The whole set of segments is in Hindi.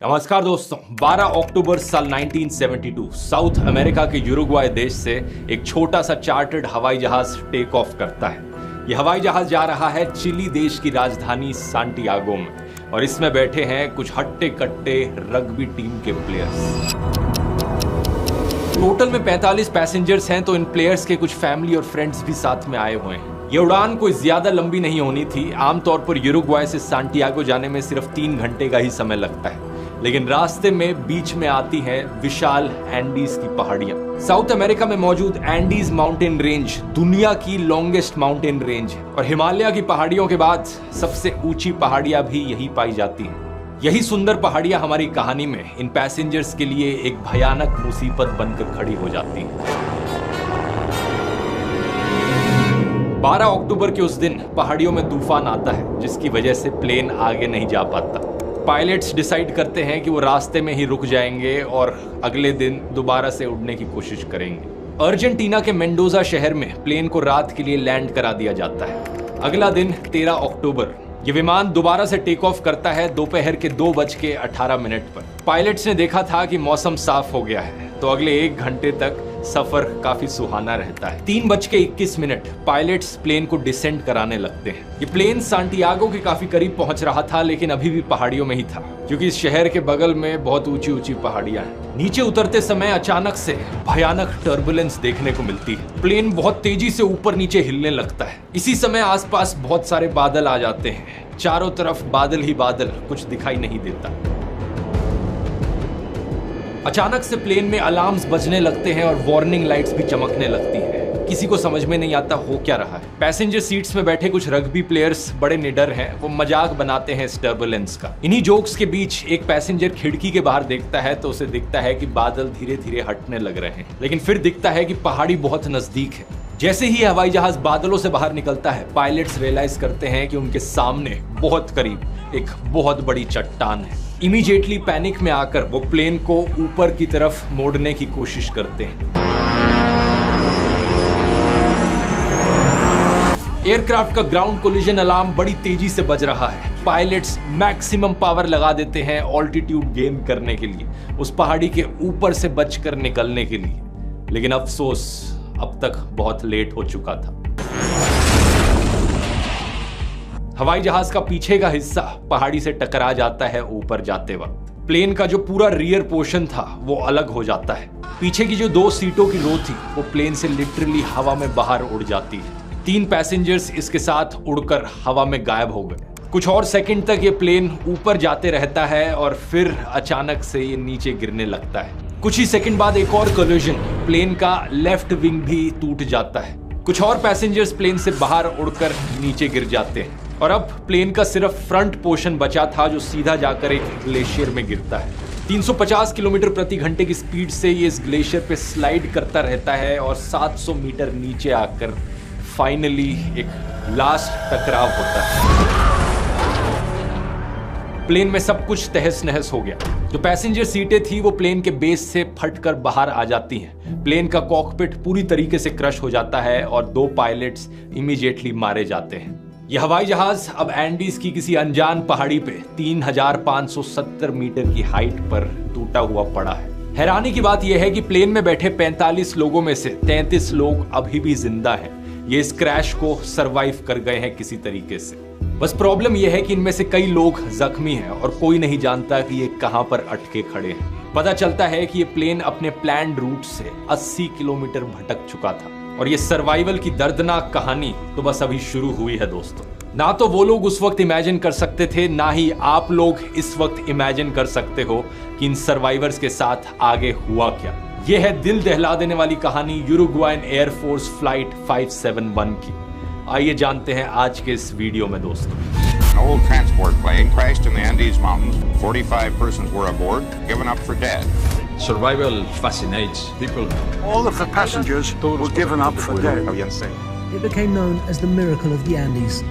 नमस्कार दोस्तों, 12 अक्टूबर साल 1972 साउथ अमेरिका के यूरुग्वाय देश से एक छोटा सा चार्टर्ड हवाई जहाज टेक ऑफ करता है। यह हवाई जहाज जा रहा है चिली देश की राजधानी सांटियागो में और इसमें बैठे हैं कुछ हट्टे कट्टे रग्बी टीम के प्लेयर्स। टोटल में 45 पैसेंजर्स हैं, तो इन प्लेयर्स के कुछ फैमिली और फ्रेंड्स भी साथ में आए हुए हैं। ये उड़ान कोई ज्यादा लंबी नहीं होनी थी। आमतौर पर यूरुग्वाय से सांटियागो जाने में सिर्फ 3 घंटे का ही समय लगता है, लेकिन रास्ते में बीच में आती हैं विशाल एंडीज की पहाड़ियां। साउथ अमेरिका में मौजूद एंडीज माउंटेन रेंज दुनिया की लॉन्गेस्ट माउंटेन रेंज है और हिमालय की पहाड़ियों के बाद सबसे ऊंची पहाड़ियां भी यही पाई जाती हैं। यही सुंदर पहाड़ियां हमारी कहानी में इन पैसेंजर्स के लिए एक भयानक मुसीबत बनकर खड़ी हो जाती हैं। 12 अक्टूबर के उस दिन पहाड़ियों में तूफान आता है, जिसकी वजह से प्लेन आगे नहीं जा पाता। पायलट्स डिसाइड करते हैं कि वो रास्ते में ही रुक जाएंगे और अगले दिन दोबारा से उड़ने की कोशिश करेंगे। अर्जेंटीना के मेंडोजा शहर में प्लेन को रात के लिए लैंड करा दिया जाता है। अगला दिन 13 अक्टूबर ये विमान दोबारा से टेक ऑफ करता है दोपहर के 2:18 पर। पायलट्स ने देखा था कि मौसम साफ हो गया है, तो अगले 1 घंटे तक सफर काफी सुहाना रहता है। 3:21 पायलट्स प्लेन को डिसेंड कराने लगते हैं। ये प्लेन सांटियागो के काफी करीब पहुंच रहा था, लेकिन अभी भी पहाड़ियों में ही था, क्योंकि इस शहर के बगल में बहुत ऊंची ऊंची पहाड़ियां हैं। नीचे उतरते समय अचानक से भयानक टर्बुलेंस देखने को मिलती है। प्लेन बहुत तेजी से ऊपर नीचे हिलने लगता है। इसी समय आसपास बहुत सारे बादल आ जाते हैं। चारों तरफ बादल ही बादल, कुछ दिखाई नहीं देता। अचानक से प्लेन में अलार्म्स बजने लगते हैं और वार्निंग लाइट्स भी चमकने लगती हैं। किसी को समझ में नहीं आता हो क्या रहा है। पैसेंजर सीट्स में बैठे कुछ रग्बी प्लेयर्स बड़े निडर हैं। वो मजाक बनाते हैं इस टर्बुलेंस का। इन्हीं जोक्स के बीच एक पैसेंजर खिड़की के बाहर देखता है, तो उसे दिखता है कि बादल धीरे धीरे हटने लग रहे हैं, लेकिन फिर दिखता है कि पहाड़ी बहुत नजदीक है। जैसे ही हवाई जहाज बादलों से बाहर निकलता है, पायलट्स रियलाइज करते हैं कि उनके सामने बहुत करीब एक बहुत बड़ी चट्टान है। इमीडिएटली पैनिक में आकर वो प्लेन को ऊपर की तरफ मोड़ने की कोशिश करते हैं। एयरक्राफ्ट का ग्राउंड कोलिजन अलार्म बड़ी तेजी से बज रहा है। पायलट्स मैक्सिमम पावर लगा देते हैं ऑल्टीट्यूड गेन करने के लिए, उस पहाड़ी के ऊपर से बचकर निकलने के लिए, लेकिन अफसोस अब तक बहुत लेट हो चुका था। हवाई जहाज का पीछे का हिस्सा पहाड़ी से टकरा जाता है ऊपर जाते वक्त। प्लेन का जो पूरा रियर पोर्शन था वो अलग हो जाता है। पीछे की जो 2 सीटों की रो थी वो प्लेन से लिटरली हवा में बाहर उड़ जाती है। 3 पैसेंजर्स इसके साथ उड़कर हवा में गायब हो गए। कुछ और सेकंड तक ये प्लेन ऊपर जाते रहता है और फिर अचानक से ये नीचे गिरने लगता है। कुछ ही सेकंड बाद एक और कोलिजन, प्लेन का लेफ्ट विंग भी टूट जाता है। कुछ और पैसेंजर्स प्लेन से बाहर उड़कर नीचे गिर जाते हैं और अब प्लेन का सिर्फ फ्रंट पोर्शन बचा था, जो सीधा जाकर एक ग्लेशियर में गिरता है। 350 किलोमीटर प्रति घंटे की स्पीड से ये इस ग्लेशियर पे स्लाइड करता रहता है और 700 मीटर नीचे आकर फाइनली एक लास्ट टकराव होता है। प्लेन में सब कुछ तहस नहस हो गया। जो पैसेंजर सीटें थी वो प्लेन के बेस से फटकर बाहर आ जाती हैं। प्लेन का कॉकपिट पूरी तरीके से क्रश हो जाता है और 2 पायलट्स इमीडिएटली मारे जाते हैं। यह हवाई जहाज अब एंडीज की किसी अनजान पहाड़ी पे 3570 मीटर की हाइट पर टूटा हुआ पड़ा है। हैरानी की बात यह है कि प्लेन में बैठे 45 लोगों में से 33 लोग अभी भी जिंदा हैं। ये इस क्रैश को सरवाइव कर गए हैं किसी तरीके से। बस प्रॉब्लम यह है कि इनमें से कई लोग जख्मी हैं और कोई नहीं जानता कि ये कहां पर अटके खड़े हैं। पता चलता है कि ये प्लेन अपने प्लान्ड रूट से 80 किलोमीटर भटक चुका था और ये सर्वाइवल की दर्दनाक कहानी तो बस अभी शुरू हुई है दोस्तों। ना तो वो लोग उस वक्त इमेजिन कर सकते थे, ना ही आप लोग इस वक्त इमेजिन कर सकते हो कि इन सर्वाइवर्स के साथ आगे हुआ क्या। ये है दिल दहला देने वाली कहानी यूरुग्वायन एयरफोर्स फ्लाइट 571 की। आइए जानते हैं आज के इस वीडियो में दोस्तों। An old transport plane crashed in the Andes Mountains. 45 persons were aboard, given up for dead. Survival fascinates people. All of the passengers were given up for dead. It became known as the Miracle of the Andes.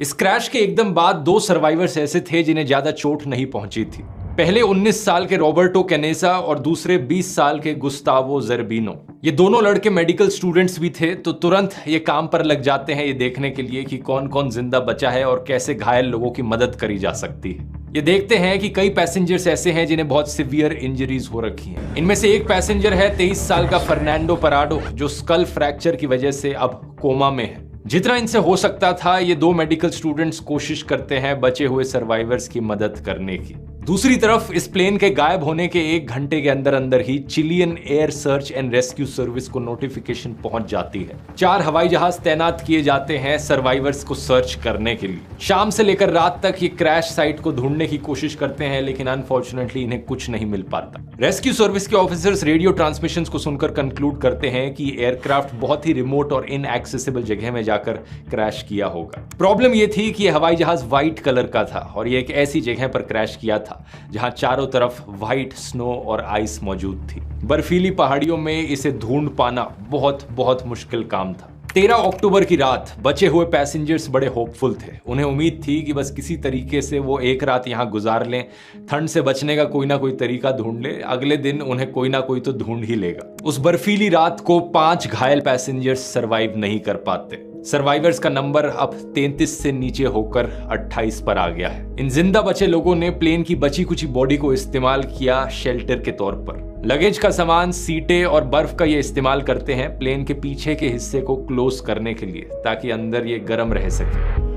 इस क्रैश के एकदम बाद 2 सर्वाइवर्स ऐसे थे जिन्हें ज्यादा चोट नहीं पहुंची थी। पहले 19 साल के रॉबर्टो कैनेसा और दूसरे 20 साल के गुस्तावो ज़ेर्बिनो। ये दोनों लड़के मेडिकल स्टूडेंट्स भी थे, तो तुरंत ये काम पर लग जाते हैं ये देखने के लिए कि कौन कौन जिंदा बचा है और कैसे घायल लोगों की मदद करी जा सकती है। ये देखते हैं कि कई पैसेंजर्स ऐसे हैं जिन्हें बहुत सिवियर इंजरीज हो रखी हैं। इनमें से एक पैसेंजर है 23 साल का फर्नांडो पराडो, जो स्कल फ्रैक्चर की वजह से अब कोमा में है। जितना इनसे हो सकता था ये दो मेडिकल स्टूडेंट्स कोशिश करते हैं बचे हुए सर्वाइवर्स की मदद करने की। दूसरी तरफ इस प्लेन के गायब होने के 1 घंटे के अंदर अंदर ही Chilean air search and rescue service को नोटिफिकेशन पहुंच जाती है। 4 हवाई जहाज तैनात किए जाते हैं सर्वाइवर्स को सर्च करने के लिए। शाम से लेकर रात तक ये क्रैश साइट को ढूंढने की कोशिश करते हैं, लेकिन अनफॉर्चुनेटली इन्हें कुछ नहीं मिल पाता। रेस्क्यू सर्विस के ऑफिसर्स रेडियो ट्रांसमिशंस को सुनकर कंक्लूड करते हैं कि एयरक्राफ्ट बहुत ही रिमोट और इनएक्सेसिबल जगह में जाकर क्रैश किया होगा। प्रॉब्लम यह थी कि यह हवाई जहाज व्हाइट कलर का था और ये एक ऐसी जगह पर क्रैश किया था जहां चारों तरफ व्हाइट स्नो और आइस मौजूद थी। बर्फीली पहाड़ियों में इसे ढूंढ पाना बहुत मुश्किल काम था। 13 अक्टूबर की रात बचे हुए पैसेंजर्स बड़े होपफुल थे। उन्हें उम्मीद थी कि बस किसी तरीके से वो एक रात यहां गुजार लें, ठंड से बचने का कोई ना कोई तरीका ढूंढ ले, अगले दिन उन्हें कोई ना कोई तो ढूंढ ही लेगा। उस बर्फीली रात को 5 घायल पैसेंजर्स सरवाइव नहीं कर पाते। सर्वाइवर्स का नंबर अब 33 से नीचे होकर 28 पर आ गया है। इन जिंदा बचे लोगों ने प्लेन की बची कुची बॉडी को इस्तेमाल किया शेल्टर के तौर पर। लगेज का सामान, सीटें और बर्फ का ये इस्तेमाल करते हैं प्लेन के पीछे के हिस्से को क्लोज करने के लिए, ताकि अंदर ये गर्म रह सके।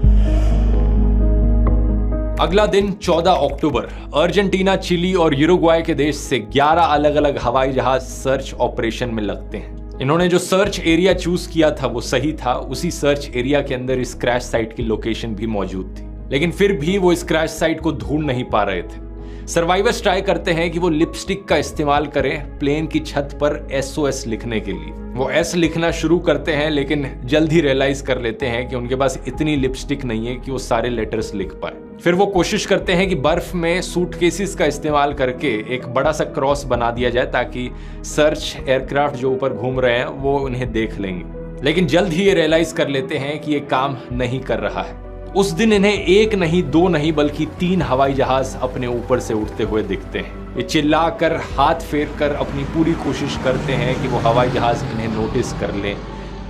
अगला दिन 14 अक्टूबर अर्जेंटीना, चिली और यूरुग्वाय के देश से 11 अलग अलग हवाई जहाज सर्च ऑपरेशन में लगते हैं। इन्होंने जो सर्च एरिया चूज किया था वो सही था। उसी सर्च एरिया के अंदर इस क्रैश साइट की लोकेशन भी मौजूद थी, लेकिन फिर भी वो इस क्रैश साइट को ढूंढ नहीं पा रहे थे। सर्वाइवर्स ट्राई करते हैं कि वो लिपस्टिक का इस्तेमाल करें प्लेन की छत पर SOS लिखने के लिए। वो S लिखना शुरू करते हैं, लेकिन जल्द ही रियलाइज कर लेते हैं कि उनके पास इतनी लिपस्टिक नहीं है कि वो सारे लेटर्स लिख पाए। फिर वो कोशिश करते हैं कि बर्फ में सूटकेसेस का इस्तेमाल करके एक बड़ा सा क्रॉस बना दिया जाए, ताकि सर्च एयरक्राफ्ट जो ऊपर घूम रहे हैं वो उन्हें देख लेंगे। लेकिन जल्द ही ये रियलाइज कर लेते हैं कि ये काम नहीं कर रहा है। उस दिन इन्हें 1 नहीं 2 नहीं बल्कि 3 हवाई जहाज अपने ऊपर से उड़ते हुए दिखते हैं। ये चिल्लाकर, हाथ फेर कर अपनी पूरी कोशिश करते हैं कि वो हवाई जहाज इन्हें नोटिस कर लें,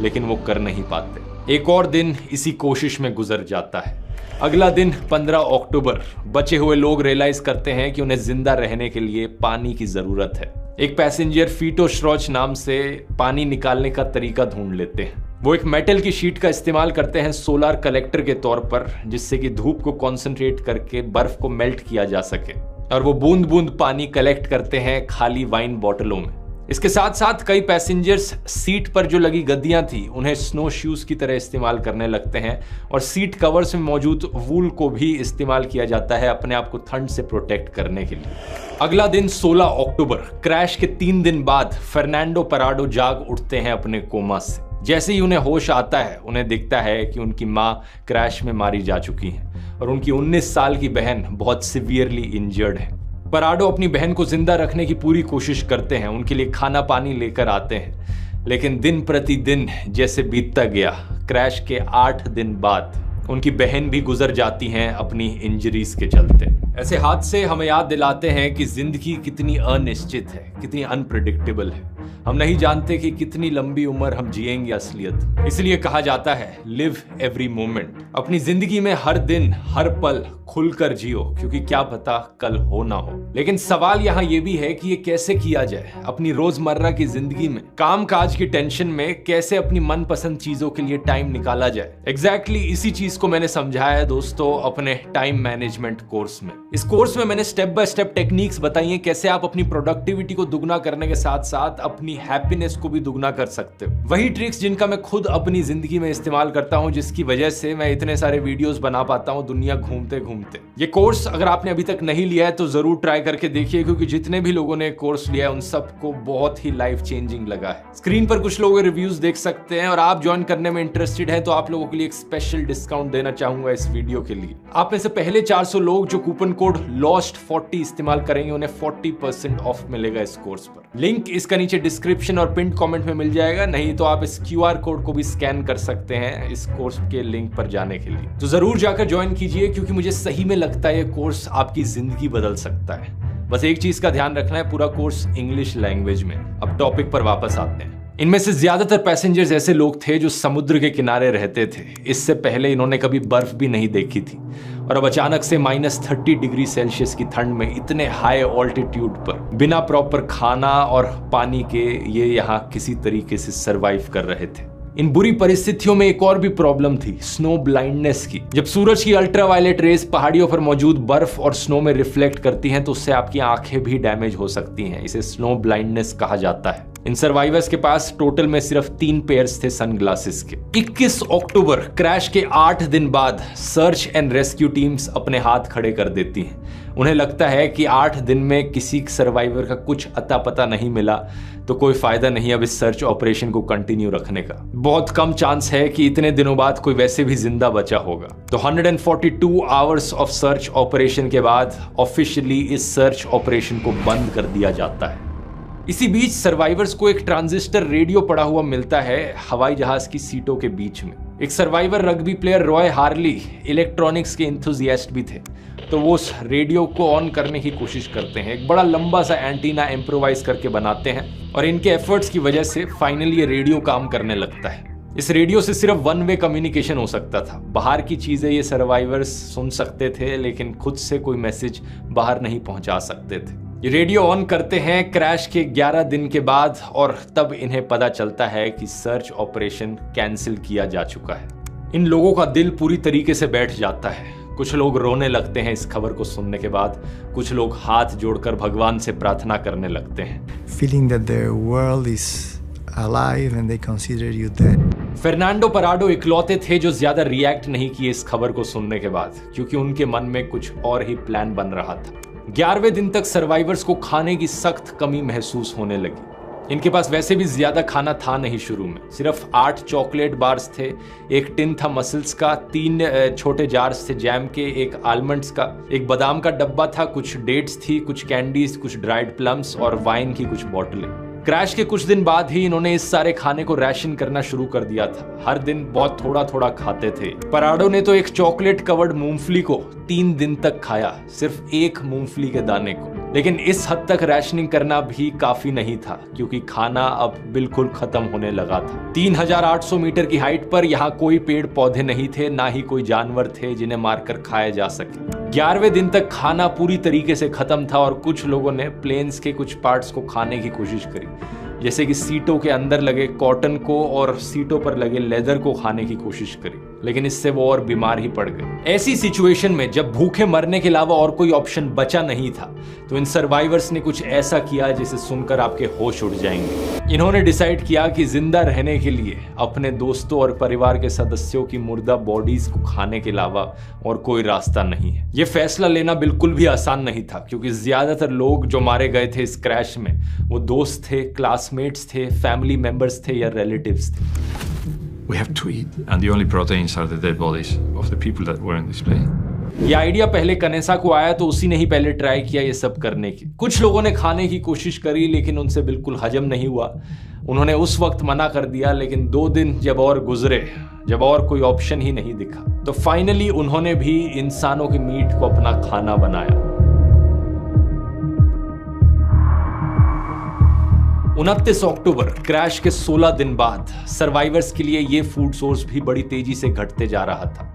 लेकिन वो कर नहीं पाते। एक और दिन इसी कोशिश में गुजर जाता है। अगला दिन 15 अक्टूबर बचे हुए लोग रियलाइज करते हैं कि उन्हें जिंदा रहने के लिए पानी की जरूरत है। एक पैसेंजर फीटो श्रॉच नाम से पानी निकालने का तरीका ढूंढ लेते हैं। वो एक मेटल की शीट का इस्तेमाल करते हैं सोलर कलेक्टर के तौर पर, जिससे कि धूप को कॉन्सेंट्रेट करके बर्फ को मेल्ट किया जा सके, और वो बूंद बूंद पानी कलेक्ट करते हैं खाली वाइन बोतलों में। इसके साथ साथ कई पैसेंजर्स सीट पर जो लगी गद्दियां थी उन्हें स्नो शूज की तरह इस्तेमाल करने लगते हैं, और सीट कवर्स में मौजूद वूल को भी इस्तेमाल किया जाता है अपने आप को ठंड से प्रोटेक्ट करने के लिए। अगला दिन 16 अक्टूबर क्रैश के 3 दिन बाद फर्नांडो पराडो जाग उठते हैं अपने कोमा से। जैसे ही उन्हें होश आता है उन्हें दिखता है कि उनकी मां क्रैश में मारी जा चुकी हैं और उनकी 19 साल की बहन बहुत सिवियरली इंजर्ड है। पराडो अपनी बहन को जिंदा रखने की पूरी कोशिश करते हैं, उनके लिए खाना पानी लेकर आते हैं, लेकिन दिन प्रतिदिन जैसे बीतता गया, क्रैश के 8 दिन बाद उनकी बहन भी गुजर जाती हैं अपनी इंजरीज के चलते। ऐसे हादसे हमें याद दिलाते हैं कि जिंदगी कितनी अनिश्चित है, कितनी अनप्रेडिक्टेबल है। हम नहीं जानते कि कितनी लंबी उम्र हम जिएंगे असलियत। इसलिए कहा जाता है लिव एवरी मोमेंट। अपनी जिंदगी में हर दिन हर पल खुलकर जियो, क्योंकि क्या पता कल हो ना हो। लेकिन सवाल यहाँ ये भी है कि ये कैसे किया जाए। अपनी रोजमर्रा की जिंदगी में काम काज की टेंशन में कैसे अपनी मनपसंद चीजों के लिए टाइम निकाला जाए। एग्जैक्टली इसी चीज को मैंने समझाया है दोस्तों अपने टाइम मैनेजमेंट कोर्स में। इस कोर्स में मैंने स्टेप बाय स्टेप टेक्निक्स बताई हैं कैसे आप अपनी प्रोडक्टिविटी को दुगना करने के साथ साथ अपनी हैप्पीनेस को भी दुगना कर सकते हो। वही ट्रिक्स जिनका मैं खुद अपनी जिंदगी में इस्तेमाल करता हूं, जिसकी वजह से मैं इतने सारे वीडियोस बना पाता हूं दुनिया घूमते घूमते। ये कोर्स अगर आपने अभी तक नहीं लिया है तो जरूर ट्राई करके देखिए, क्योंकि जितने भी लोगों ने कोर्स लिया है उन सबको बहुत ही लाइफ चेंजिंग लगा है। स्क्रीन पर कुछ लोगों के रिव्यूज देख सकते हैं, और आप ज्वाइन करने में इंटरेस्टेड हैं तो आप लोगों के लिए एक स्पेशल डिस्काउंट देना चाहूंगा इस वीडियो के लिए। आप में से पहले 400 लोग जो कूपन कोड LOST40 इस्तेमाल करेंगे उन्हें 40% ऑफ मिलेगा इस कोर्स पर। लिंक इसका नीचे डिस्क्रिप्शन डिस्क्रिप्शन और पिन कमेंट में मिल जाएगा, नहीं तो आप इस QR कोड को भी स्कैन कर सकते हैं इस कोर्स के लिंक पर जाने के लिए। तो जरूर जाकर ज्वाइन कीजिए, क्योंकि मुझे सही में लगता है ये कोर्स आपकी जिंदगी बदल सकता है। बस एक चीज का ध्यान रखना है, पूरा कोर्स इंग्लिश लैंग्वेज में। अब टॉपिक पर वापस आते हैं। इनमें से ज्यादातर पैसेंजर्स ऐसे लोग थे जो समुद्र के किनारे रहते थे। इससे पहले इन्होंने कभी बर्फ भी नहीं देखी थी, और अब अचानक से -30 डिग्री सेल्सियस की ठंड में इतने हाई ऑल्टीट्यूड पर बिना प्रॉपर खाना और पानी के ये यहाँ किसी तरीके से सरवाइव कर रहे थे। इन बुरी परिस्थितियों में एक और भी प्रॉब्लम थी, स्नो ब्लाइंडनेस की। जब सूरज की अल्ट्रावायलेट रेस पहाड़ियों पर मौजूद बर्फ और स्नो में रिफ्लेक्ट करती हैं तो उससे आपकी आंखें भी डैमेज हो सकती हैं। इसे स्नो ब्लाइंडनेस कहा जाता है। इन सर्वाइवर्स के पास टोटल में सिर्फ 3 पेयर्स थे सनग्लासेस के। 21 अक्टूबर क्रैश के 8 दिन बाद सर्च एंड रेस्क्यू टीम्स अपने हाथ खड़े कर देती हैं। उन्हें लगता है कि 8 दिन में किसी सर्वाइवर का कुछ अता पता नहीं मिला तो कोई फायदा नहीं अब इस सर्च ऑपरेशन को कंटिन्यू रखने का। बहुत कम चांस है कि इतने दिनों बाद कोई वैसे भी जिंदा बचा होगा। तो 142 आवर्स ऑफ सर्च ऑपरेशन के बाद ऑफिशियली इस सर्च ऑपरेशन को बंद कर दिया जाता है। इसी बीच सर्वाइवर्स को एक ट्रांजिस्टर रेडियो पड़ा हुआ मिलता है हवाई जहाज की सीटों के बीच में। एक survivor rugby player Roy Harley electronics के एंथुसियास्ट भी थे, तो वो उस रेडियो को ऑन करने की कोशिश करते हैं। एक बड़ा लंबा सा एंटीना इम्प्रोवाइज करके बनाते हैं, और इनके एफर्ट्स की वजह से फाइनली ये रेडियो काम करने लगता है। इस रेडियो से सिर्फ 1 वे कम्युनिकेशन हो सकता था। बाहर की चीजें ये सर्वाइवर्स सुन सकते थे, लेकिन खुद से कोई मैसेज बाहर नहीं पहुंचा सकते थे। ये रेडियो ऑन करते हैं क्रैश के 11 दिन के बाद, और तब इन्हें पता चलता है कि सर्च ऑपरेशन कैंसिल किया जा चुका है। इन लोगों का दिल पूरी तरीके से बैठ जाता है। कुछ लोग रोने लगते हैं इस खबर को सुनने के बाद, कुछ लोग हाथ जोड़कर भगवान से प्रार्थना करने लगते हैं। Feeling that the world is alive and they consider you dead. Fernando पराडो इकलौते थे जो ज्यादा रिएक्ट नहीं किए इस खबर को सुनने के बाद, क्योंकि उनके मन में कुछ और ही प्लान बन रहा था। 11वें दिन तक सर्वाइवर्स को खाने की सख्त कमी महसूस होने लगी। इनके पास वैसे भी ज्यादा खाना था नहीं शुरू में, सिर्फ 8 चॉकलेट बार्स थे, एक टिन था मसल्स का, 3 छोटे जार्स थे जैम के, एक आलमंड्स का, एक बादाम का डब्बा था, कुछ डेट्स थी, कुछ कैंडीज, कुछ ड्राइड प्लम्स और वाइन की कुछ बोतलें। क्रैश के कुछ दिन बाद ही इन्होंने इस सारे खाने को राशन करना शुरू कर दिया था। हर दिन बहुत थोड़ा थोड़ा खाते थे। पराडो ने तो एक चॉकलेट कवर्ड मूंगफली को 3 दिन तक खाया, सिर्फ एक मूंगफली के दाने को। लेकिन इस हद तक राशनिंग करना भी काफी नहीं था, क्योंकि खाना अब बिल्कुल खत्म होने लगा था। 3800 मीटर की हाइट पर यहाँ कोई पेड़ पौधे नहीं थे, ना ही कोई जानवर थे जिन्हें मारकर खाया जा सके। 11वें दिन तक खाना पूरी तरीके से खत्म था, और कुछ लोगों ने प्लेन्स के कुछ पार्ट्स को खाने की कोशिश करी, जैसे कि सीटों के अंदर लगे कॉटन को और सीटों पर लगे लेदर को खाने की कोशिश करी, लेकिन इससे वो और बीमार ही पड़ गए। ऐसी सिचुएशन में जब भूखे मरने के अलावा और कोई ऑप्शन बचा नहीं था, तो इन सर्वाइवर्स ने कुछ ऐसा किया जिसे सुनकर आपके होश उड़ जाएंगे। इन्होंने डिसाइड किया कि जिंदा रहने के लिए अपने दोस्तों और परिवार के सदस्यों की मुर्दा बॉडीज को खाने के अलावा और कोई रास्ता नहीं है। ये फैसला लेना बिल्कुल भी आसान नहीं था, क्योंकि ज्यादातर लोग जो मारे गए थे इस क्रैश में वो दोस्त थे, क्लासमेट्स थे, फैमिली मेंबर्स थे या रिलेटिव्स थे। We have to eat, and the only proteins are the dead bodies of the people that were in this plane. ये आइडिया पहले कनेसा को आया तो उसी ने ही पहले ट्राई किया ये सब करने की। कुछ लोगों ने खाने की कोशिश करी, लेकिन उनसे बिल्कुल हजम नहीं हुआ। उन्होंने उस वक्त मना कर दिया, लेकिन 2 दिन जब और गुजरे, जब और कोई ऑप्शन ही नहीं दिखा, तो फाइनली उन्होंने भी इंसानों के मीट को अपना खाना बनाया। 29 अक्टूबर क्रैश के 16 दिन बाद सर्वाइवर्स के लिए ये फूड सोर्स भी बड़ी तेजी से घटते जा रहा था।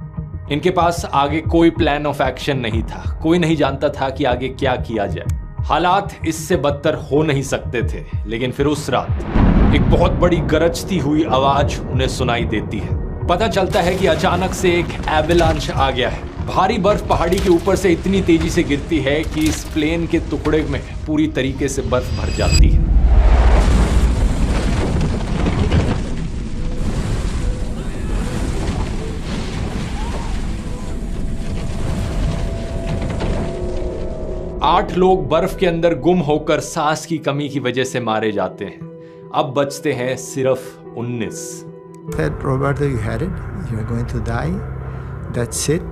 इनके पास आगे कोई प्लान ऑफ एक्शन नहीं था, कोई नहीं जानता था कि आगे क्या किया जाए। हालात इससे बदतर हो नहीं सकते थे, लेकिन फिर उस रात एक बहुत बड़ी गरजती हुई आवाज उन्हें सुनाई देती है। पता चलता है कि अचानक से एक एवलांच आ गया है। भारी बर्फ पहाड़ी के ऊपर से इतनी तेजी से गिरती है कि इस प्लेन के टुकड़े में पूरी तरीके से बर्फ भर जाती है। आठ लोग बर्फ के अंदर गुम होकर सांस की कमी की वजह से मारे जाते हैं। अब बचते हैं सिर्फ 19। Said, Roberto, you had it. You are going to die. That's it.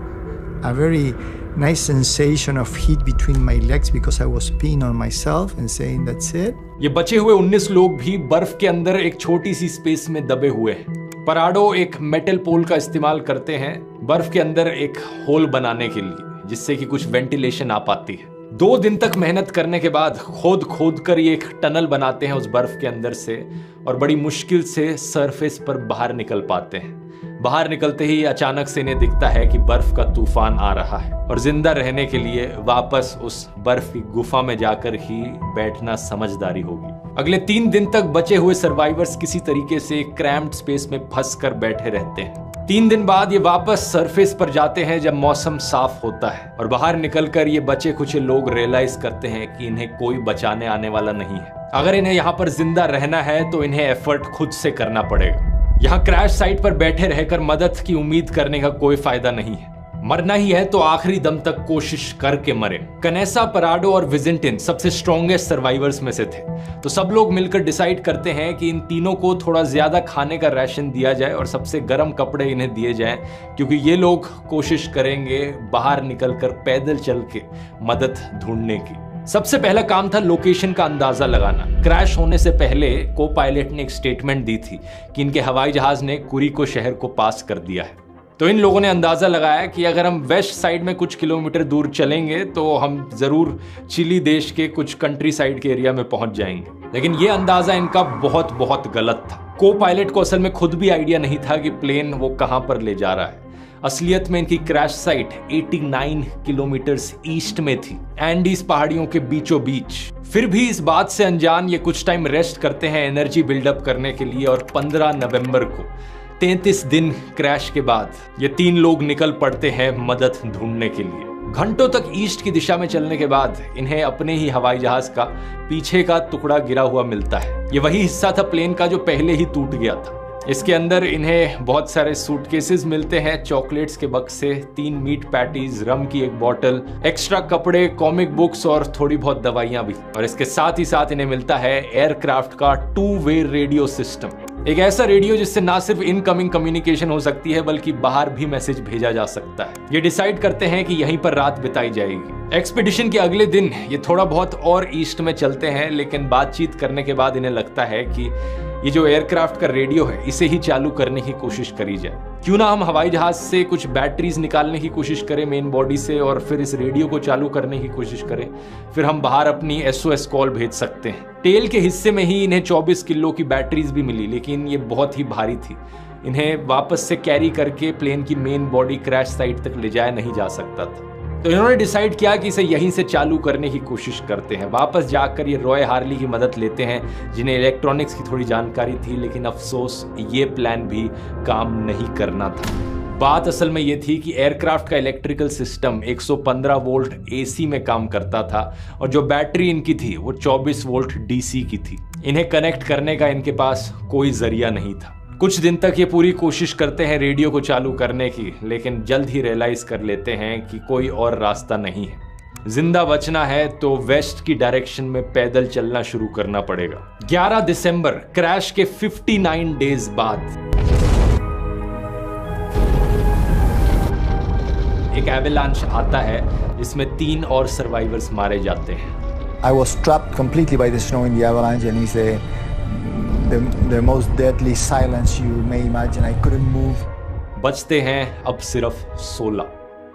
a very nice sensation of heat between my legs because I was peeing on myself and saying that's it. ये बचे हुए 19 लोग भी बर्फ के अंदर एक छोटी सी स्पेस में दबे हुए हैं। पराडो एक मेटल पोल का इस्तेमाल करते हैं बर्फ के अंदर एक होल बनाने के लिए, जिससे कि कुछ वेंटिलेशन आ पाती है। 2 दिन तक मेहनत करने के बाद खोद कर ये एक टनल बनाते हैं उस बर्फ के अंदर से, और बड़ी मुश्किल से सरफेस पर बाहर निकल पाते हैं। बाहर निकलते ही अचानक से इन्हें दिखता है कि बर्फ का तूफान आ रहा है, और जिंदा रहने के लिए वापस उस बर्फ की गुफा में जाकर ही बैठना समझदारी होगी। अगले 3 दिन तक बचे हुए सर्वाइवर्स किसी तरीके से क्रैम्प्ड स्पेस में फंस कर बैठे रहते हैं। 3 दिन बाद ये वापस सरफेस पर जाते हैं जब मौसम साफ होता है, और बाहर निकलकर ये बचे कुछ लोग रियलाइज करते हैं कि इन्हें कोई बचाने आने वाला नहीं है। अगर इन्हें यहाँ पर जिंदा रहना है तो इन्हें एफर्ट खुद से करना पड़ेगा। यहाँ क्रैश साइट पर बैठे रहकर मदद की उम्मीद करने का कोई फायदा नहीं है। मरना ही है तो आखिरी दम तक कोशिश करके मरे। कनेसा, पराडो और विजिंटिन सबसे स्ट्रॉन्गेस्ट सर्वाइवर्स में से थे, तो सब लोग मिलकर डिसाइड करते हैं कि इन तीनों को थोड़ा ज्यादा खाने का राशन दिया जाए और सबसे गर्म कपड़े इन्हें दिए जाएं, क्योंकि ये लोग कोशिश करेंगे बाहर निकलकर पैदल चल के मदद ढूंढने की। सबसे पहला काम था लोकेशन का अंदाजा लगाना। क्रैश होने से पहले को पायलट ने एक स्टेटमेंट दी थी कि इनके हवाई जहाज ने कुरिको शहर को पास कर दिया है। तो इन लोगों ने अंदाजा लगाया कि अगर हम वेस्ट साइड में कुछ किलोमीटर दूर चलेंगे तो हम जरूर चिली देश के कुछ कंट्री साइड के एरिया में पहुंच जाएंगे। लेकिन ये अंदाजा इनका बहुत गलत था। को पायलट को असल में खुद भी आइडिया नहीं था कि प्लेन वो कहां पर ले जा रहा है। असलियत में इनकी क्रैश साइट 89 किलोमीटर ईस्ट में थी, एंडीज पहाड़ियों के बीचों बीच। फिर भी इस बात से अनजान ये कुछ टाइम रेस्ट करते हैं एनर्जी बिल्डअप करने के लिए, और 15 नवंबर को 33 दिन क्रैश के बाद ये 3 लोग निकल पड़ते हैं मदद ढूंढने के लिए। घंटों तक ईस्ट की दिशा में चलने के बाद इन्हें अपने ही हवाई जहाज का पीछे का टुकड़ा गिरा हुआ मिलता है। ये वही हिस्सा था प्लेन का जो पहले ही टूट गया था। इसके अंदर इन्हें बहुत सारे सूटकेसेस मिलते हैं, चॉकलेट्स के बक्से, 3 मीट पैटीज, रम की एक बोतल, एक्स्ट्रा कपड़े, कॉमिक बुक्स और थोड़ी बहुत दवाइयां भी। और इसके साथ ही साथ इन्हें मिलता है एयरक्राफ्ट का 2-वे रेडियो सिस्टम, एक ऐसा रेडियो जिससे ना सिर्फ इनकमिंग कम्युनिकेशन हो सकती है बल्कि बाहर भी मैसेज भेजा जा सकता है। ये डिसाइड करते हैं कि यहीं पर रात बिताई जाएगी। एक्सपीडिशन के अगले दिन ये थोड़ा बहुत और ईस्ट में चलते हैं, लेकिन बातचीत करने के बाद इन्हें लगता है कि ये जो एयरक्राफ्ट का रेडियो है इसे ही चालू करने की कोशिश करी जाए। क्यों ना हम हवाई जहाज से कुछ बैटरीज निकालने की कोशिश करें मेन बॉडी से, और फिर इस रेडियो को चालू करने की कोशिश करें। फिर हम बाहर अपनी SOS कॉल भेज सकते हैं। टेल के हिस्से में ही इन्हें 24 किलो की बैटरीज भी मिली, लेकिन ये बहुत ही भारी थी। इन्हें वापस से कैरी करके प्लेन की मेन बॉडी क्रैश साइट तक ले जाया नहीं जा सकता था। तो इन्होंने डिसाइड किया कि इसे यहीं से चालू करने की कोशिश करते हैं। वापस जाकर ये रॉय हार्ली की मदद लेते हैं, जिन्हें इलेक्ट्रॉनिक्स की थोड़ी जानकारी थी, लेकिन अफसोस ये प्लान भी काम नहीं करना था। बात असल में ये थी कि एयरक्राफ्ट का इलेक्ट्रिकल सिस्टम 115 वोल्ट AC में काम करता था, और जो बैटरी इनकी थी वो 24 वोल्ट DC की थी। इन्हें कनेक्ट करने का इनके पास कोई जरिया नहीं था। कुछ दिन तक ये पूरी कोशिश करते हैं रेडियो को चालू करने की, लेकिन जल्द ही रियलाइज कर लेते हैं कि कोई और रास्ता नहीं है। जिंदा बचना है तो वेस्ट की डायरेक्शन में पैदल चलना शुरू करना पड़ेगा। 11 दिसंबर क्रैश के 59 डेज बाद एक एवेलांच आता है जिसमें 3 और सर्वाइवर्स मारे जाते हैं। I was trapped completely by the snow in the avalanche, and it's the most deadly silence you may imagine. I couldn't move. बचते हैं अब सिर्फ 16।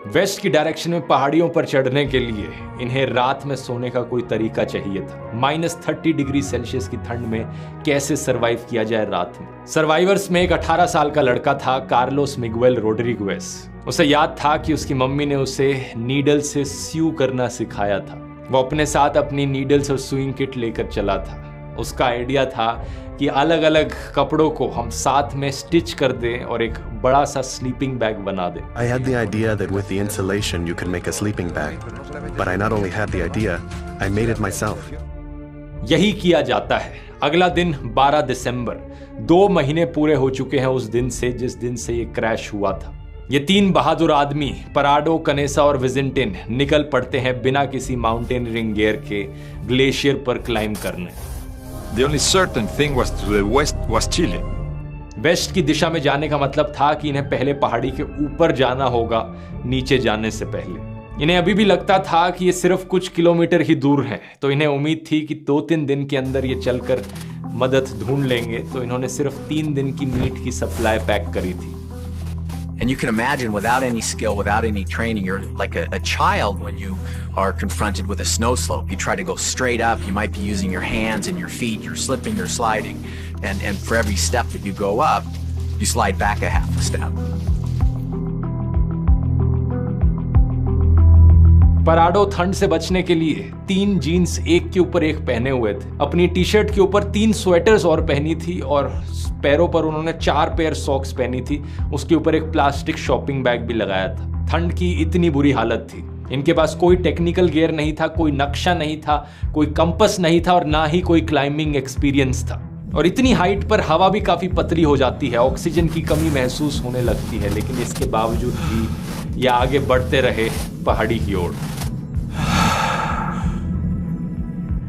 वेस्ट की डायरेक्शन में पहाड़ियों पर चढ़ने के लिए इन्हें रात में सोने का कोई तरीका चाहिए था। -30 डिग्री सेल्सियस की ठंड में कैसे सरवाइव किया जाए रात में। सर्वाइवर्स में एक 18 साल का लड़का था, कार्लोस मिगुएल रोड्रिगुएज। उसे याद था कि उसकी मम्मी ने उसे नीडल से स्यू करना सिखाया था। वो अपने साथ अपनी नीडल्स और सुइंग किट लेकर चला था। उसका आइडिया था कि अलग अलग कपड़ों को हम साथ में स्टिच कर दें और एक बड़ा सा स्लीपिंग बैग बना दें। I had the idea that with the insulation you can make a sleeping bag, but I not only had the idea, I made it myself. यही किया जाता है। अगला दिन 12 दिसंबर, 2 महीने पूरे हो चुके हैं उस दिन से जिस दिन से ये क्रैश हुआ था। ये 3 बहादुर आदमी पराडो, कनेसा और विजिंटिन निकल पड़ते हैं बिना किसी माउंटेनियरिंग गियर के ग्लेशियर पर क्लाइंब करने। The only certain thing was to the west was Chile. West की दिशा में जाने का मतलब था कि इन्हें पहले पहाड़ी के ऊपर जाना होगा नीचे जाने से पहले। इन्हें अभी भी लगता था कि ये सिर्फ कुछ किलोमीटर ही दूर है, तो इन्हें उम्मीद थी कि 2-3 दिन के अंदर ये चलकर मदद ढूंढ लेंगे, तो इन्होंने सिर्फ 3 दिन की मीट की सप्लाई पैक करी थी। And you can imagine, without any skill, without any training, you're like a child when you are confronted with a snow slope. You try to go straight up, you might be using your hands and your feet, you're slipping, you're sliding, and for every step that you go up, you slide back a half a step. पराडो ठंड से बचने के लिए 3 जीन्स एक के ऊपर एक पहने हुए थे, अपनी टी शर्ट के ऊपर 3 स्वेटर्स और पहनी थी और पैरों पर उन्होंने 4 पेयर सॉक्स पहनी थी। उसके ऊपर एक प्लास्टिक शॉपिंग बैग भी लगाया था। ठंड की इतनी बुरी हालत थी। इनके पास कोई टेक्निकल गियर नहीं था, कोई नक्शा नहीं था, कोई कंपस नहीं था और ना ही कोई क्लाइंबिंग एक्सपीरियंस था। और इतनी हाइट पर हवा भी काफी पतली हो जाती है, ऑक्सीजन की कमी महसूस होने लगती है, लेकिन इसके बावजूद भी ये आगे बढ़ते रहे पहाड़ी की ओर।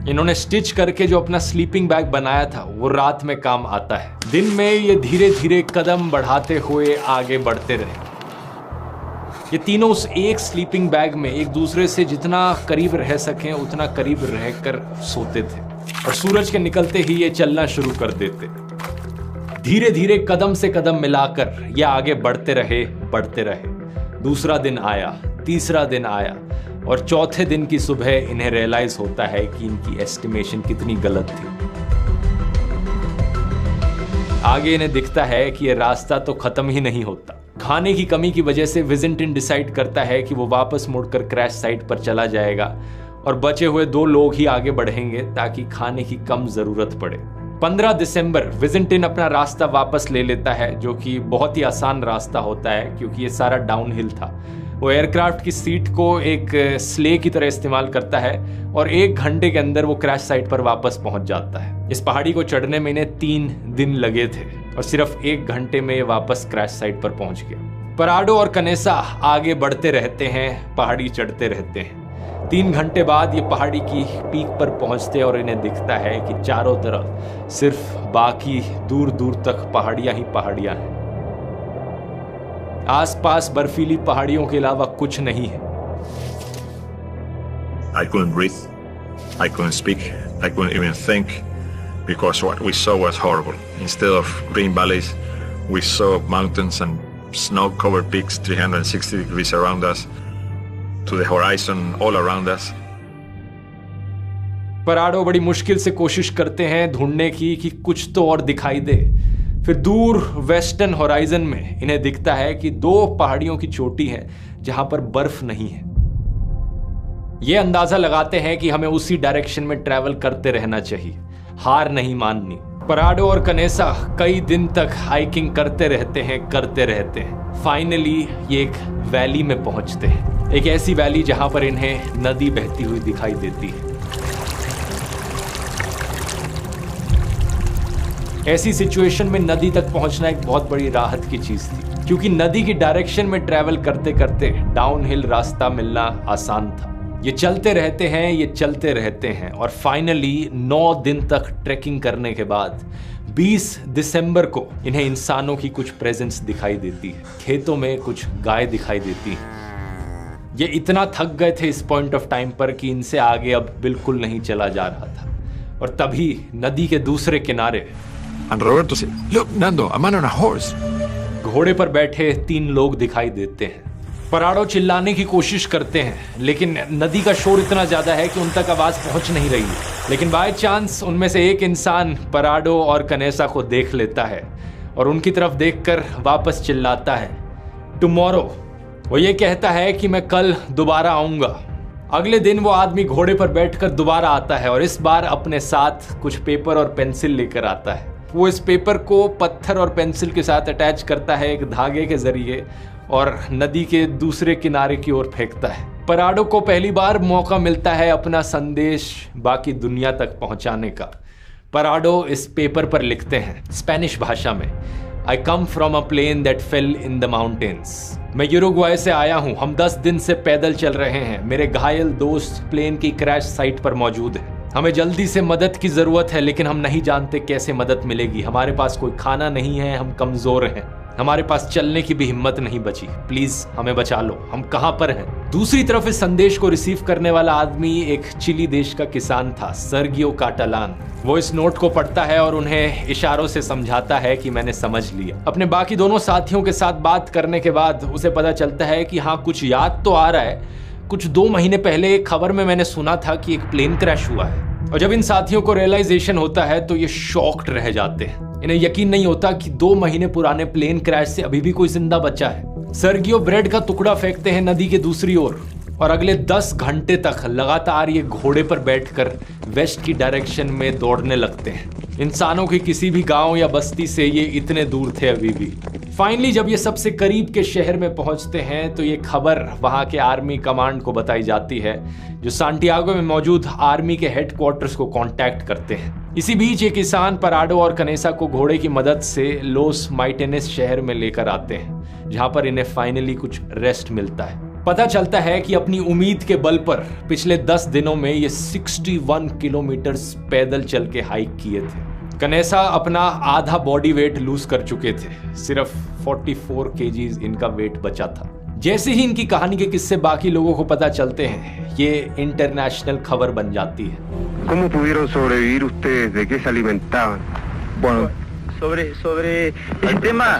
इन्होंने स्टिच करके जो अपना स्लीपिंग बैग बनाया था वो रात में काम आता है। दिन में ये धीरे धीरे कदम बढ़ाते हुए आगे बढ़ते रहे। ये तीनों उस एक स्लीपिंग बैग में एक दूसरे से जितना करीब रह सकें उतना करीब रहकर सोते थे और सूरज के निकलते ही ये चलना शुरू कर देते। धीरे धीरे कदम से कदम मिलाकर ये आगे बढ़ते रहे। दूसरा दिन आया, तीसरा दिन आया और चौथे दिन की सुबह इन्हें रियलाइज होता है कि इनकी एस्टिमेशन कितनी गलत थी। आगे इन्हें दिखता है कि यह रास्ता तो खत्म ही नहीं होता। खाने की कमी की वजह से विजिंटन डिसाइड करता है कि वो वापस मुड़कर क्रैश साइट पर चला जाएगा और बचे हुए 2 लोग ही आगे बढ़ेंगे ताकि खाने की कम जरूरत पड़े। 15 दिसंबर विजिंटन अपना रास्ता वापस ले लेता है, जो कि बहुत ही आसान रास्ता होता है क्योंकि ये सारा डाउनहिल था। वो एयरक्राफ्ट की सीट को एक स्ले की तरह इस्तेमाल करता है और 1 घंटे के अंदर वो क्रैश साइट पर वापस पहुंच जाता है। इस पहाड़ी को चढ़ने में इन्हें 3 दिन लगे थे और सिर्फ 1 घंटे में ये वापस क्रैश साइट पर पहुंच गया। पराडो और कनेसा आगे बढ़ते रहते हैं, पहाड़ी चढ़ते रहते हैं। 3 घंटे बाद ये पहाड़ी की पीक पर पहुंचते और इन्हें दिखता है कि चारों तरफ सिर्फ बाकी दूर दूर तक पहाड़ियां ही पहाड़ियां हैं। आसपास बर्फीली पहाड़ियों के अलावा कुछ नहीं है। I couldn't breathe, I couldn't speak, I couldn't even think because what we saw was horrible. Instead of green valleys, we saw mountains and snow-covered peaks 360 degrees around us, to the horizon all around us. पराडो बड़ी मुश्किल से कोशिश करते हैं ढूंढने की कि कुछ तो और दिखाई दे। फिर दूर वेस्टर्न होराइजन में इन्हें दिखता है कि 2 पहाड़ियों की चोटी है जहां पर बर्फ नहीं है। ये अंदाजा लगाते हैं कि हमें उसी डायरेक्शन में ट्रैवल करते रहना चाहिए, हार नहीं माननी। पराडो और कनेसा कई दिन तक हाइकिंग करते रहते हैं। फाइनली ये एक वैली में पहुंचते हैं, एक ऐसी वैली जहां पर इन्हें नदी बहती हुई दिखाई देती है। ऐसी सिचुएशन में नदी तक पहुंचना एक बहुत बड़ी राहत की चीज थी, क्योंकि नदी की डायरेक्शन में ट्रैवल करते करते डाउनहिल रास्ता मिलना आसान था। ये चलते रहते हैं और फाइनली 9 दिन तक ट्रैकिंग करने के बाद 20 दिसंबर को इन्हें इंसानों की कुछ प्रेजेंस दिखाई देती है। खेतों में कुछ गाय दिखाई देती है। ये इतना थक गए थे इस पॉइंट ऑफ टाइम पर कि इनसे आगे अब बिल्कुल नहीं चला जा रहा था। और तभी नदी के दूसरे किनारे And Roberto said, "Look, Nando, a man on a horse." घोड़े पर बैठे 3 लोग दिखाई देते हैं। पराडो चिल्लाने की कोशिश करते हैं, लेकिन नदी का शोर इतना ज्यादा है कि उन तक आवाज पहुंच नहीं रही है। लेकिन बाय चांस उनमें से एक इंसान पराडो और कनेसा को देख लेता है और उनकी तरफ देखकर वापस चिल्लाता है, "टुमारो।" वो ये कहता है कि मैं कल दोबारा आऊंगा। अगले दिन वो आदमी घोड़े पर बैठकर दोबारा आता है और इस बार अपने साथ कुछ पेपर और पेंसिल लेकर आता है। वो इस पेपर को पत्थर और पेंसिल के साथ अटैच करता है एक धागे के जरिए और नदी के दूसरे किनारे की ओर फेंकता है। पराडो को पहली बार मौका मिलता है अपना संदेश बाकी दुनिया तक पहुंचाने का। पराडो इस पेपर पर लिखते हैं स्पेनिश भाषा में, I come from a plane that fell in the mountains. मैं यूरुग्वाई से आया हूँ, हम 10 दिन से पैदल चल रहे हैं। मेरे घायल दोस्त प्लेन की क्रैश साइट पर मौजूद है। हमें जल्दी से मदद की जरूरत है, लेकिन हम नहीं जानते कैसे मदद मिलेगी। हमारे पास कोई खाना नहीं है, हम कमजोर हैं, हमारे पास चलने की भी हिम्मत नहीं बची। प्लीज हमें बचा लो, हम कहां पर हैं? दूसरी तरफ इस संदेश को रिसीव करने वाला आदमी एक चिली देश का किसान था, सर्गियो काटालान। वो इस नोट को पढ़ता है और उन्हें इशारों से समझाता है कि मैंने समझ लिया। अपने बाकी दोनों साथियों के साथ बात करने के बाद उसे पता चलता है कि हाँ, कुछ याद तो आ रहा है। कुछ 2 महीने पहले एक खबर में मैंने सुना था कि एक प्लेन क्रैश हुआ है। और जब इन साथियों को रियलाइजेशन होता है तो ये शॉक्ड रह जाते हैं। इन्हें यकीन नहीं होता कि 2 महीने पुराने प्लेन क्रैश से अभी भी कोई जिंदा बचा है। सर्गियो ब्रेड का टुकड़ा फेंकते हैं नदी के दूसरी ओर और अगले 10 घंटे तक लगातार ये घोड़े पर बैठकर वेस्ट की डायरेक्शन में दौड़ने लगते हैं। इंसानों के किसी भी गांव या बस्ती से ये इतने दूर थे अभी भी। फाइनली जब ये सबसे करीब के शहर में पहुंचते हैं तो ये खबर वहां के आर्मी कमांड को बताई जाती है, जो सांटियागो में मौजूद आर्मी के हेडक्वार्टर्स को कांटेक्ट करते हैं। इसी बीच ये किसान पराडो और कनेसा को घोड़े की मदद से लोस माइटेनेस शहर में लेकर आते हैं, जहां पर इन्हें फाइनली कुछ रेस्ट मिलता है। पता चलता है कि अपनी उम्मीद के बल पर पिछले 10 दिनों में ये 61 किलोमीटर पैदल चल के हाइक किए थे। कनेसा अपना आधा बॉडी वेट लूज कर चुके थे, सिर्फ 44 केजीज इनका वेट बचा था। जैसे ही इनकी कहानी के किस्से बाकी लोगों को पता चलते हैं, ये इंटरनेशनल खबर बन जाती है। ¿Cómo pudieron sobrevivir ustedes? ¿De qué se alimentaban? Bueno, sobre el tema.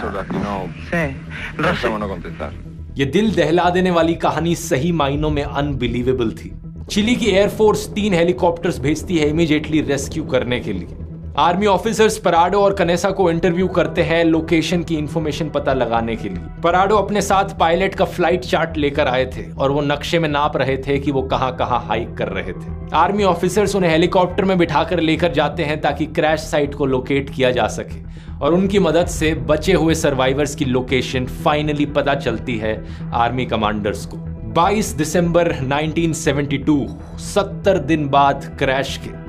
ये दिल दहला देने वाली कहानी सही मायनों में अनबिलीवेबल थी। चिली की एयरफोर्स 3 हेलीकॉप्टर्स भेजती है इमीडिएटली रेस्क्यू करने के लिए। आर्मी ऑफिसर्स पराडो और कनेसा को इंटरव्यू करते हैं लोकेशन की इंफॉर्मेशन पता लगाने के लिए। पराडो अपने साथ पायलट का फ्लाइट चार्ट लेकर आए थे और वो नक्शे में नाप रहे थे कि वो कहां कहां हाइक कर रहे थे। आर्मी ऑफिसर्स उन्हें हेलीकॉप्टर में बिठाकर लेकर जाते हैं ताकि क्रैश साइट को लोकेट किया जा सके और उनकी मदद से बचे हुए सर्वाइवर्स की लोकेशन फाइनली पता चलती है आर्मी कमांडर्स को। 22 दिसंबर 1972, 70 दिन बाद क्रैश के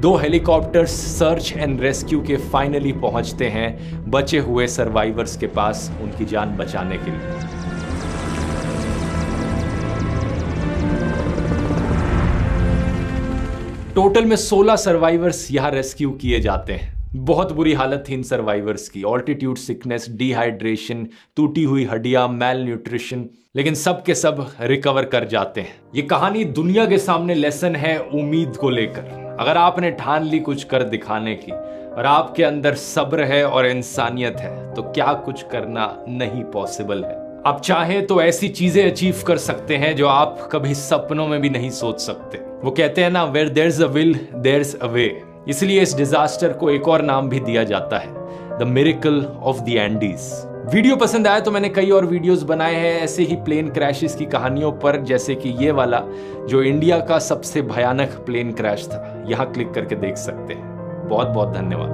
2 हेलीकॉप्टर्स सर्च एंड रेस्क्यू के फाइनली पहुंचते हैं बचे हुए सर्वाइवर्स के पास उनकी जान बचाने के लिए। टोटल में 16 सर्वाइवर्स यहां रेस्क्यू किए जाते हैं। बहुत बुरी हालत थी इन सर्वाइवर्स की, ऑल्टीट्यूड सिकनेस, डिहाइड्रेशन, टूटी हुई हड्डियां, मैल न्यूट्रिशन, लेकिन सब के सब रिकवर कर जाते हैं। ये कहानी दुनिया के सामने लेसन है उम्मीद को लेकर। अगर आपने ठान ली कुछ कर दिखाने की और आपके अंदर सब्र है और इंसानियत है, तो क्या कुछ करना नहीं पॉसिबल है। आप चाहें तो ऐसी चीजें अचीव कर सकते हैं जो आप कभी सपनों में भी नहीं सोच सकते। वो कहते हैं ना, where there's a will there's a way. इसलिए इस डिजास्टर को एक और नाम भी दिया जाता है, the miracle of the Andes. Video पसंद आया तो मैंने कई और वीडियोस बनाए हैं ऐसे ही प्लेन क्रैशेस की कहानियों पर, जैसे कि ये वाला जो इंडिया का सबसे भयानक प्लेन क्रैश था। यहां क्लिक करके देख सकते हैं। बहुत बहुत धन्यवाद।